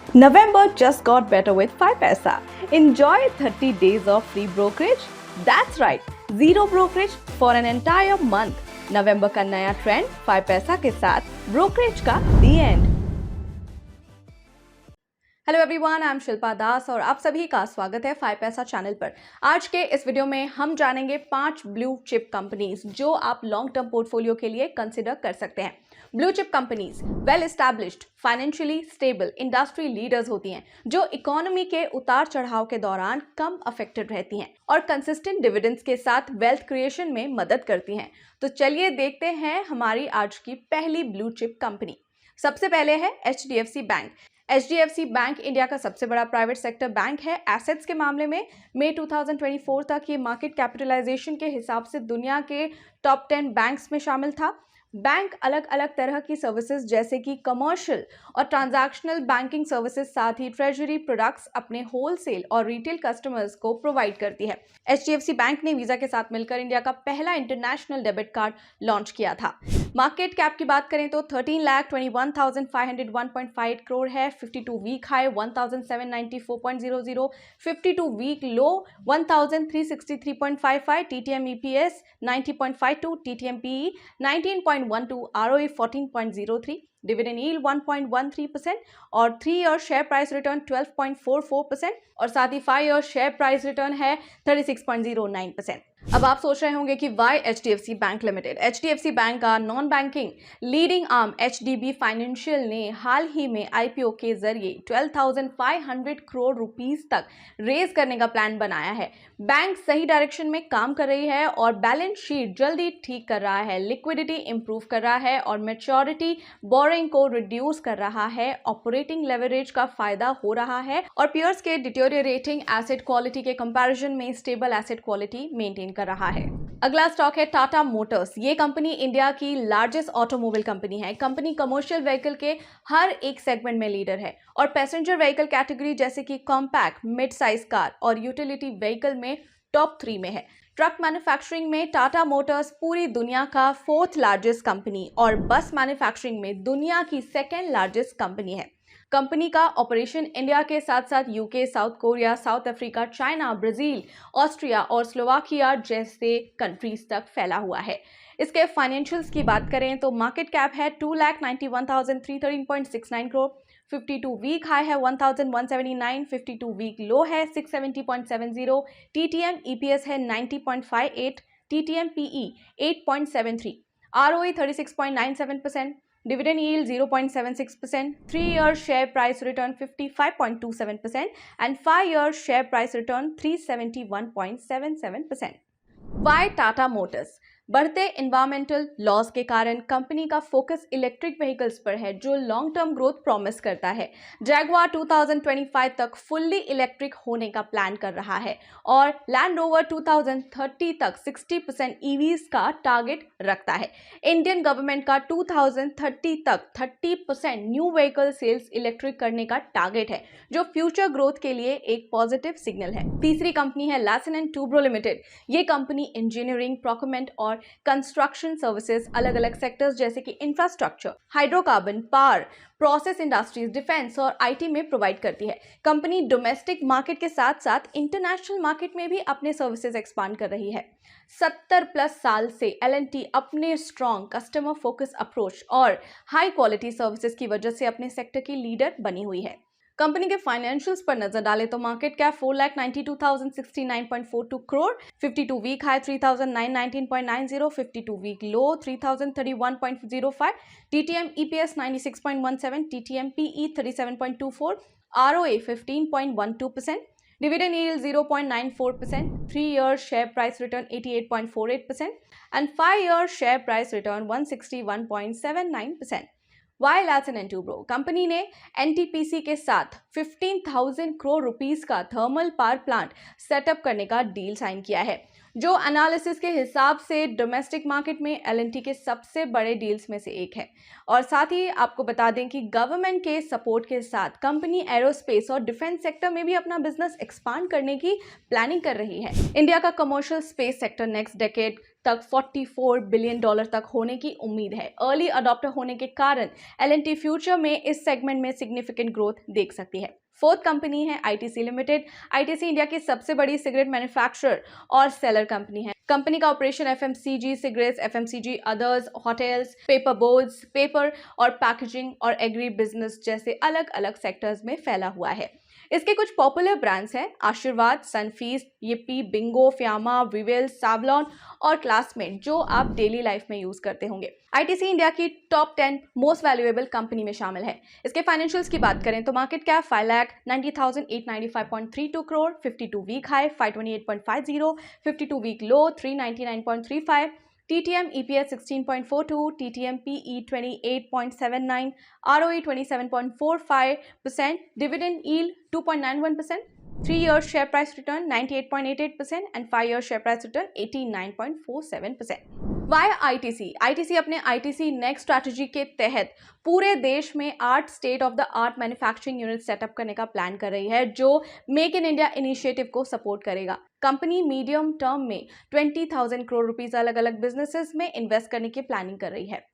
November just got better with 5paisa. Enjoy 30 days of free brokerage. That's right, zero brokerage for an entire month. नवंबर का नया trend 5paisa के साथ brokerage का the end. Hello everyone, I am Shilpa Das और आप सभी का स्वागत है 5paisa चैनल पर। आज के इस वीडियो में हम जानेंगे 5 ब्लू चिप कंपनीज जो आप लॉन्ग टर्म पोर्टफोलियो के लिए कंसिडर कर सकते हैं। Blue chip companies well established, financially stable industry leaders होती हैं जो इकोनॉमी के उतार चढ़ाव के दौरान कम अफेक्टेड रहती हैं और कंसिस्टेंट डिविडेंड्स के साथ वेल्थ क्रिएशन में मदद करती हैं। तो चलिए देखते हैं हमारी आज की पहली ब्लू चिप कंपनी। सबसे पहले है HDFC bank. HDFC bank India का सबसे बड़ा प्राइवेट सेक्टर बैंक है। एसेट्स के मामले में मई 2024 तक ये मार्केट कैपिटलाइजेशन के हिसाब से दुनिया के टॉप 10 बैंक्स में शामिल था। बैंक अलग अलग तरह की सर्विसेज जैसे कि कमर्शियल और ट्रांजैक्शनल बैंकिंग सर्विसेज साथ ही ट्रेजरी प्रोडक्ट्स अपने होलसेल और रिटेल कस्टमर्स को प्रोवाइड करती है। HDFC बैंक ने वीजा के साथ मिलकर इंडिया का पहला इंटरनेशनल डेबिट कार्ड लॉन्च किया था। मार्केट कैप की बात करें तो 13,21,501.58 करोड़ है। 52 week high 1,794.00, 52 week low 1,363.55, TTM EPS 90.52, TTM PE 19.12, ROE 14.03, dividend yield 1.13% और 3 ईयर शेयर प्राइस रिटर्न 12.44% और साथ ही 5 ईयर शेयर प्राइस रिटर्न है 36.09%। अब आप सोच रहे होंगे कि why HDFC bank limited. HDFC bank का non banking leading arm HDB financial ने हाल ही में IPO के जरिए 12,500 करोड़ रुपीस तक रेज करने का प्लान बनाया है। बैंक सही डायरेक्शन में काम कर रही है और बैलेंस शीट जल्दी ठीक कर रहा है, लिक्विडिटी इंप्रूव कर रहा है और मैच्योरिटी बोरिंग को रिड्यूस कर रहा है। ऑपरेटिंग लेवरेज का फायदा हो रहा है और पियर्स के डिटोरिएटिंग एसेट क्वालिटी के कंपैरिजन में स्टेबल एसेट क्वालिटी मेंटेन कर रहा है। अगला स्टॉक है टाटा मोटर्स। ये कंपनी इंडिया की लार्जेस्ट ऑटोमोबाइल कंपनी है। कंपनी कमर्शियल व्हीकल के हर एक सेगमेंट में लीडर है और पैसेंजर व्हीकल कैटेगरी जैसे कि कॉम्पैक्ट, मिड साइज कार और यूटिलिटी व्हीकल में टॉप 3 में है। ट्रक मैन्युफैक्चरिंग में टाटा मोटर्स पूरी दुनिया का 4th लार्जेस्ट कंपनी और बस मैन्युफैक्चरिंग में दुनिया की 2nd लार्जेस्ट कंपनी है। कंपनी का ऑपरेशन इंडिया के साथ साथ UK, south Korea, south Africa, China, Brazil, Austria और स्लोवाकिया जैसे कंट्रीज तक फैला हुआ है। इसके फाइनेंशियल्स की बात करें तो मार्केट कैप है 2,91,313.69 करोड़, 52 वीक हाई है 1,179, 52 वीक लो है 670.70, TTM EPS है 90.58, TTM PE 8.73, ROE 36.97%, dividend yield 0.76%, 3 year share price return 55.27% and 5 year share price return 371.77%। Why Tata Motors? बढ़ते एनवायरमेंटल लॉस के कारण कंपनी का फोकस इलेक्ट्रिक व्हीकल्स पर है जो लॉन्ग टर्म ग्रोथ प्रॉमिस करता है। जैगुआर 2025 तक फुल्ली इलेक्ट्रिक होने का प्लान कर रहा है और लैंड रोवर 2030 तक 60% EVs का टारगेट रखता है। इंडियन गवर्नमेंट का 2030 तक 30% न्यू व्हीकल सेल्स इलेक्ट्रिक करने का टारगेट है जो फ्यूचर ग्रोथ के लिए एक पॉजिटिव सिग्नल है। तीसरी कंपनी है लार्सन एंड टूब्रो लिमिटेड। ये कंपनी इंजीनियरिंग, प्रोक्योरमेंट और कंस्ट्रक्शन सर्विसेज अलग अलग सेक्टर्स जैसे कि infrastructure, hydrocarbon, power, process industries, defence और IT में प्रोवाइड करती है। कंपनी डोमेस्टिक मार्केट के साथ साथ इंटरनेशनल मार्केट में भी अपने सर्विसेज एक्सपांड कर रही है। 70+ साल से L&T अपने स्ट्रॉन्ग कस्टमर फोकस अप्रोच और हाई क्वालिटी सर्विसेज की वजह से अपने सेक्टर की लीडर बनी हुई है। कंपनी के फाइनेंशियल्स पर नजर डालें तो market cap 4,92,069.42 crore, 52 week high 3,919.90, 52 week low 3,031.05, TTM EPS 96.17, TTM PE 37.24, ROA 15.12%, dividend yield 0.94%, 3 year share price return 88.48% and 5 year share price return 161.79%। Why Larsen and Toubro? Company ने NTPC के साथ 15,000 करोड़ रुपीस का थर्मल पावर प्लांट सेटअप करने का deal sign किया है जो analysis के हिसाब से डोमेस्टिक मार्केट में L&T के सबसे बड़े डील्स में से एक है। और साथ ही आपको बता दें कि गवर्नमेंट के सपोर्ट के साथ कंपनी एरोस्पेस और डिफेंस सेक्टर में भी अपना बिजनेस एक्सपांड करने की प्लानिंग कर रही है। इंडिया का commercial space sector next decade तक $44 बिलियन तक होने की उम्मीद है। अर्ली अडॉप्टर होने के कारण L&T फ्यूचर में इस सेगमेंट में सिग्निफिकेंट ग्रोथ देख सकती है। फोर्थ कंपनी है ITC लिमिटेड। ITC इंडिया की सबसे बड़ी सिगरेट मैन्युफैक्चरर और सेलर कंपनी है। कंपनी का operation FMCG cigarettes, FMCG others, hotels, paper boards, paper और पैकेजिंग और एग्री बिजनेस जैसे अलग अलग सेक्टर्स में फैला हुआ है। इसके कुछ पॉपुलर ब्रांड्स हैं आशीर्वाद, सनफीस्ट, yippee, बिंगो, फ्यामा, विवेल, सावलॉन और क्लासमेट, जो आप डेली लाइफ में यूज करते होंगे। ITC इंडिया की टॉप 10 मोस्ट वैल्यूएबल कंपनी में शामिल है। इसके फाइनेंशियल्स की बात करें तो market cap 5,90,895.32 crore, 52 week high 528.50, 52 week low 399.35, TTM EPS 16.42, TTM PE 28.79, ROE 27.45%, dividend yield 2.91%, 3-year share price return 98.88% and 5-year share price return 89.47%. Why ITC? ITC अपने ITC नेक्स्ट स्ट्रैटेजी के तहत पूरे देश में 8 state of the art manufacturing unit setup करने का plan कर रही है, जो मेक इन इंडिया इनिशिएटिव को सपोर्ट करेगा। कंपनी मीडियम टर्म में 20,000 करोड़ रुपीस अलग अलग बिजनेसेस में इन्वेस्ट करने की प्लानिंग कर रही है।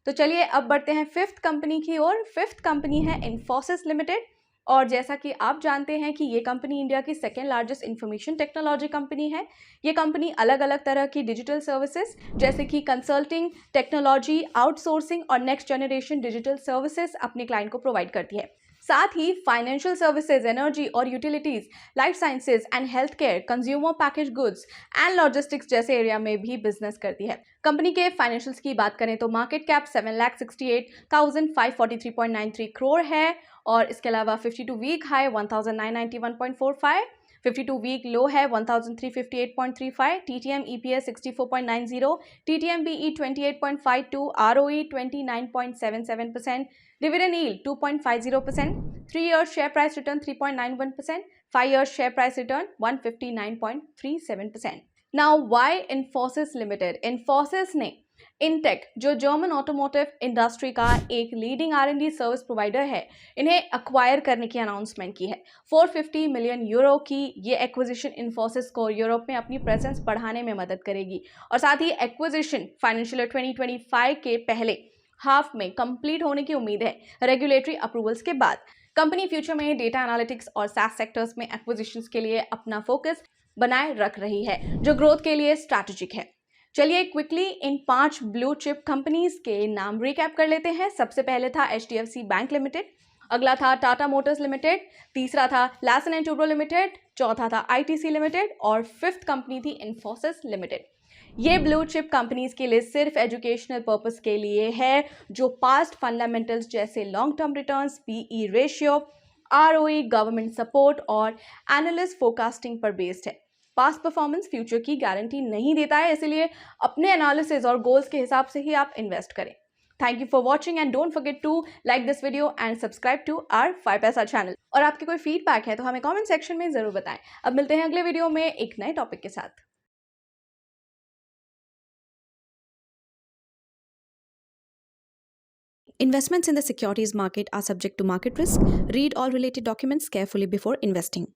तो चलिए अब बढ़ते हैं फिफ्थ कंपनी की ओर। फिफ्थ कंपनी है इन्फोसिस लिमिटेड, और जैसा कि आप जानते हैं कि ये कंपनी इंडिया की second largest information technology company है। ये कंपनी अलग अलग तरह की डिजिटल सर्विसेज जैसे कि कंसल्टिंग, टेक्नोलॉजी, आउटसोर्सिंग और नेक्स्ट जनरेशन डिजिटल सर्विसेज अपने क्लाइंट को प्रोवाइड करती है। साथ ही फाइनेंशियल सर्विसेज, एनर्जी और utilities, life sciences and health care, consumer package goods and logistics जैसे एरिया में भी बिजनेस करती है। कंपनी के फाइनेंशियल्स की बात करें तो मार्केट कैप 7,68,543.93 करोड़ है, और इसके अलावा 52 वीक हाई 1,991.45, 52 वीक लो है 1,358.35, TTM EPS 64.90, TTM PE 28.52, ROE 29.77%, dividend yield 2.50%, 3-year share price return 3.91%, 5-year share price return 159.37%. Now why Infosys Limited? Infosys ने इंटेक, जो जर्मन ऑटोमोटिव इंडस्ट्री का एक लीडिंग R&D सर्विस प्रोवाइडर है, इन्हें acquire करने की announcement की है। 450 मिलियन यूरो की ये एक्विजिशन इन्फोसिस को यूरोप में अपनी प्रेजेंस बढ़ाने में मदद करेगी, और साथ ही एक्विजिशन फाइनेंशियल ईयर 2025 के पहले हाफ में कंप्लीट होने की उम्मीद है रेगुलेटरी अप्रूवल्स के बाद। कंपनी फ्यूचर में डेटा एनालिटिक्स और SaaS सेक्टर्स में एक्विजिशंस के लिए अपना फोकस बनाए रख रही है, जो ग्रोथ के लिए स्ट्रैटेजिक है। चलिए quickly in 5 blue chip companies के नाम रिकैप कर लेते हैं। सबसे पहले था HDFC बैंक लिमिटेड, अगला था टाटा मोटर्स लिमिटेड, तीसरा था लार्सन एंड टूब्रो लिमिटेड, चौथा था ITC लिमिटेड और फिफ्थ कंपनी थी इन्फोसिस लिमिटेड। ये ब्लू चिप कंपनीज के लिए सिर्फ एजुकेशनल पर्पस के लिए है, जो पास्ट फंडामेंटल्स जैसे long term returns, PE ratio, ROE, government support और एनालिस्ट फोरकास्टिंग पर बेस्ड है। पास्ट परफॉर्मेंस फ्यूचर की गारंटी नहीं देता है, इसलिए अपने एनालिसिस और गोल्स के हिसाब से ही आप इन्वेस्ट करें। Thank you for watching and don't forget to like this video and subscribe to our 5 Paisa channel. और आपके कोई फीडबैक है तो हमें कमेंट सेक्शन में जरूर बताएं। अब मिलते हैं अगले वीडियो में एक नए टॉपिक के साथ। Investments in the securities market are subject to market risk. Read all related documents carefully before investing.